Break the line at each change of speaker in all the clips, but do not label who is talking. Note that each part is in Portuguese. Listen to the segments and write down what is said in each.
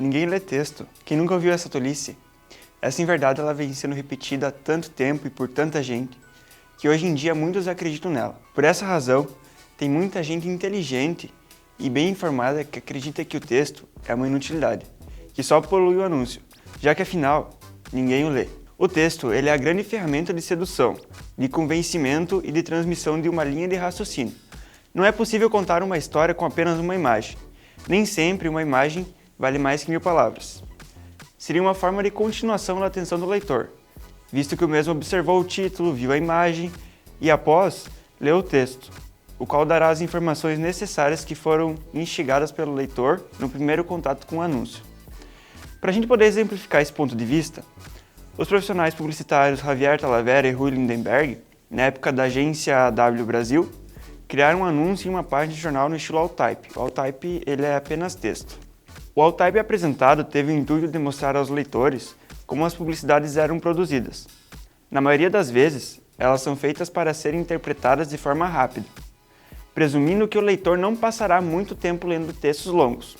Ninguém lê texto. Quem nunca ouviu essa tolice? Essa inverdade ela vem sendo repetida há tanto tempo e por tanta gente, que hoje em dia muitos acreditam nela. Por essa razão, tem muita gente inteligente e bem informada que acredita que o texto é uma inutilidade, que só polui o anúncio, já que afinal, ninguém o lê. O texto ele é a grande ferramenta de sedução, de convencimento e de transmissão de uma linha de raciocínio. Não é possível contar uma história com apenas uma imagem. Nem sempre uma imagem vale mais que 1000 palavras. Seria uma forma de continuação da atenção do leitor, visto que o mesmo observou o título, viu a imagem e, após, leu o texto, o qual dará as informações necessárias que foram instigadas pelo leitor no primeiro contato com o anúncio. Para a gente poder exemplificar esse ponto de vista, os profissionais publicitários Javier Talavera e Rui Lindenberg, na época da agência AW Brasil, criaram um anúncio em uma página de jornal no estilo All-Type. O All-Type ele é apenas texto. O All-Type apresentado teve o intuito de mostrar aos leitores como as publicidades eram produzidas. Na maioria das vezes, elas são feitas para serem interpretadas de forma rápida, presumindo que o leitor não passará muito tempo lendo textos longos.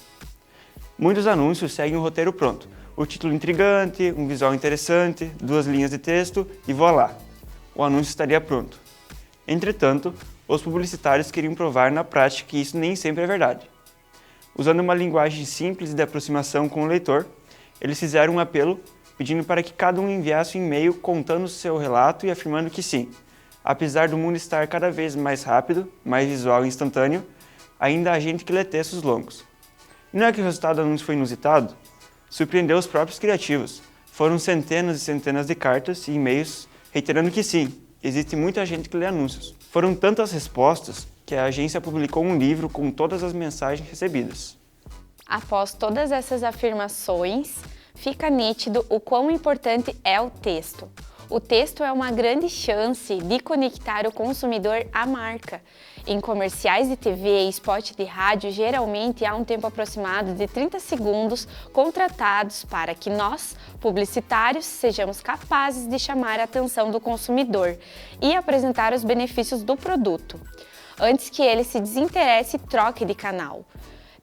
Muitos anúncios seguem o roteiro pronto, o título intrigante, um visual interessante, 2 linhas de texto e voilá, o anúncio estaria pronto. Entretanto, os publicitários queriam provar na prática que isso nem sempre é verdade. Usando uma linguagem simples de aproximação com o leitor, eles fizeram um apelo pedindo para que cada um enviasse um e-mail contando seu relato e afirmando que sim, apesar do mundo estar cada vez mais rápido, mais visual e instantâneo, ainda há gente que lê textos longos. E não é que o resultado do anúncio foi inusitado? Surpreendeu os próprios criativos. Foram centenas e centenas de cartas e e-mails reiterando que sim, existe muita gente que lê anúncios. Foram tantas respostas que a agência publicou um livro com todas as mensagens recebidas.
Após todas essas afirmações, fica nítido o quão importante é o texto. O texto é uma grande chance de conectar o consumidor à marca. Em comerciais de TV e spot de rádio, geralmente há um tempo aproximado de 30 segundos contratados para que nós, publicitários, sejamos capazes de chamar a atenção do consumidor e apresentar os benefícios do produto, antes que ele se desinteresse e troque de canal.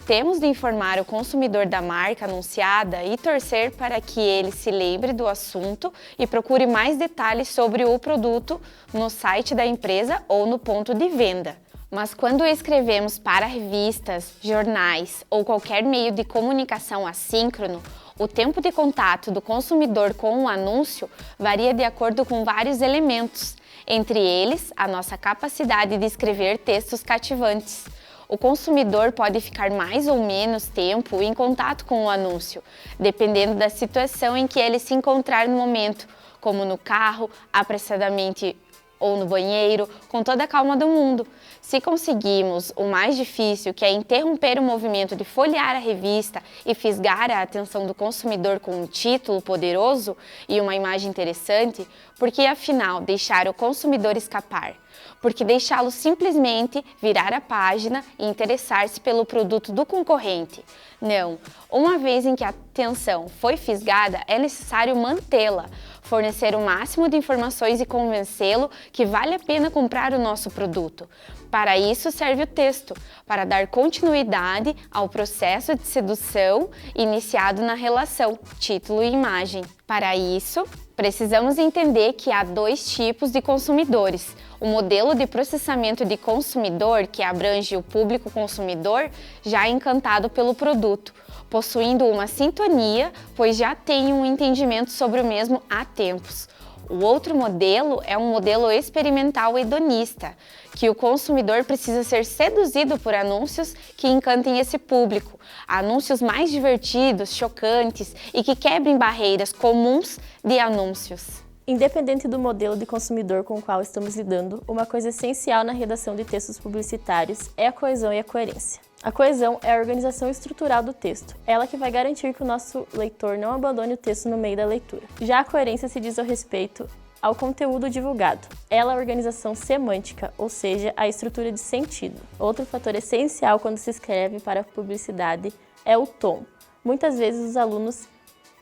Temos de informar o consumidor da marca anunciada e torcer para que ele se lembre do assunto e procure mais detalhes sobre o produto no site da empresa ou no ponto de venda. Mas quando escrevemos para revistas, jornais ou qualquer meio de comunicação assíncrono, o tempo de contato do consumidor com o anúncio varia de acordo com vários elementos, entre eles a nossa capacidade de escrever textos cativantes. O consumidor pode ficar mais ou menos tempo em contato com o anúncio, dependendo da situação em que ele se encontrar no momento, como no carro, apressadamente ou no banheiro, com toda a calma do mundo. Se conseguimos o mais difícil, que é interromper o movimento de folhear a revista e fisgar a atenção do consumidor com um título poderoso e uma imagem interessante, por que afinal deixar o consumidor escapar? Porque deixá-lo simplesmente virar a página e interessar-se pelo produto do concorrente? Não, uma vez em que a atenção foi fisgada, é necessário mantê-la, fornecer o máximo de informações e convencê-lo que vale a pena comprar o nosso produto. Para isso serve o texto, para dar continuidade ao processo de sedução iniciado na relação título e imagem. Para isso, precisamos entender que há 2 tipos de consumidores. O modelo de processamento de consumidor, que abrange o público consumidor, já encantado pelo produto, possuindo uma sintonia, pois já tem um entendimento sobre o mesmo há tempos. O outro modelo é um modelo experimental hedonista, que o consumidor precisa ser seduzido por anúncios que encantem esse público, anúncios mais divertidos, chocantes e que quebrem barreiras comuns de anúncios.
Independente do modelo de consumidor com o qual estamos lidando, uma coisa essencial na redação de textos publicitários é a coesão e a coerência. A coesão é a organização estrutural do texto, ela que vai garantir que o nosso leitor não abandone o texto no meio da leitura. Já a coerência se diz ao respeito ao conteúdo divulgado. Ela é a organização semântica, ou seja, a estrutura de sentido. Outro fator essencial quando se escreve para a publicidade é o tom. Muitas vezes os alunos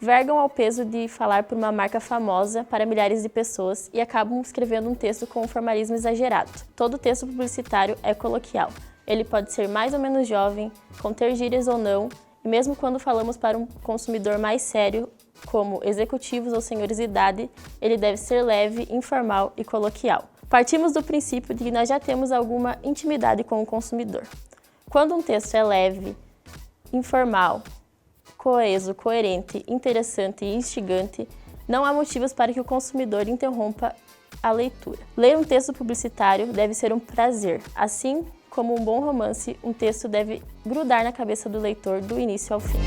vergam ao peso de falar por uma marca famosa para milhares de pessoas e acabam escrevendo um texto com um formalismo exagerado. Todo texto publicitário é coloquial. Ele pode ser mais ou menos jovem, conter gírias ou não, E mesmo quando falamos para um consumidor mais sério, como executivos ou senhores de idade, ele deve ser leve, informal e coloquial. Partimos do princípio de que nós já temos alguma intimidade com o consumidor. Quando um texto é leve, informal, coeso, coerente, interessante e instigante, não há motivos para que o consumidor interrompa a leitura. Ler um texto publicitário deve ser um prazer. Assim como um bom romance, um texto deve grudar na cabeça do leitor do início ao fim.